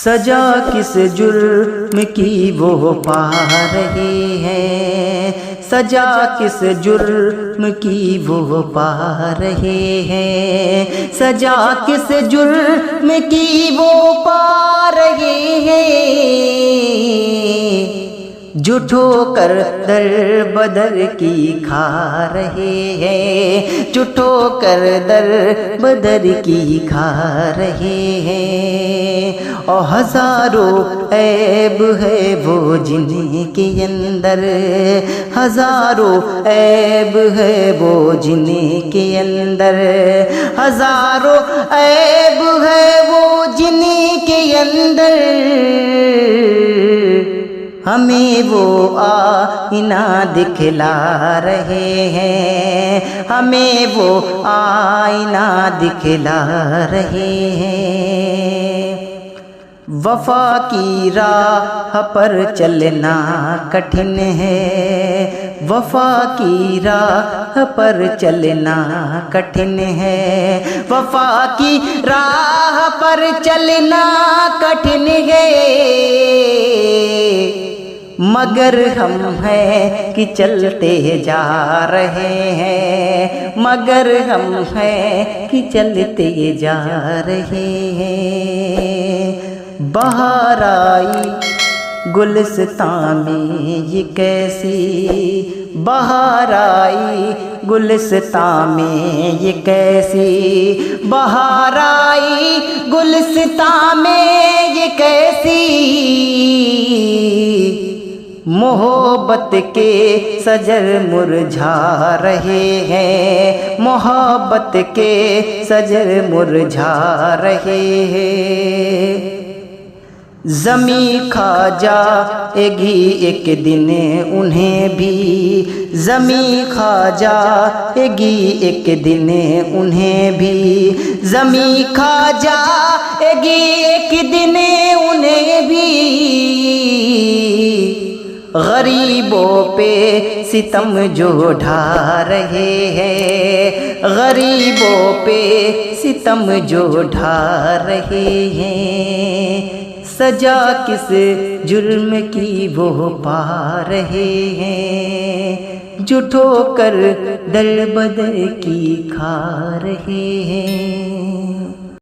سجا کس جرم کی وہ پا رہے ہیں، سجا کس جرم کی وہ پا رہے ہیں، سجا کس جرم کی وہ پا رہے ہیں، جو ٹھوکر در بدر کی کھا رہے ہیں، جو ٹھوکر در بدر کی کھا رہے ہیں، اور ہزاروں عیب ہے وہ جن کے اندر، ہزاروں عیب ہے وہ جن کے اندر، ہزاروں عیب ہے وہ جن کے اندر، ہمیں وہ آئینہ دکھلا رہے ہیں، ہمیں وہ آئینہ دکھلا رہے ہیں۔ وفا کی راہ پر چلنا کٹھن ہے، وفا کی راہ پر چلنا کٹھن ہے، وفا کی راہ پر چلنا کٹھن ہے، مگر ہم ہیں کہ چلتے جا رہے ہیں، مگر ہم ہیں کہ چلتے جا رہے ہیں۔ بہار آئی گلستان میں یہ کیسی، بہار آئی گلستان میں یہ کیسی، بہار آئی گلستان میں یہ کیسی، محبت کے شجر مرجھا رہے ہیں، محبت کے شجر مرجھا رہے ہیں۔ زمیں کھا جائے گی ایک دن انہیں بھی، زمیں کھا جائے گی ایک دن انہیں بھی، زمیں کھا جائے گی ایک دن انہیں بھی، غریبوں پہ ستم جو ڈھا رہے ہیں، غریبوں پہ ستم جو ڈھا رہے ہیں، سجا کس جرم کی وہ پا رہے ہیں، جو ٹھوکر در بدر کی کھا رہے ہیں۔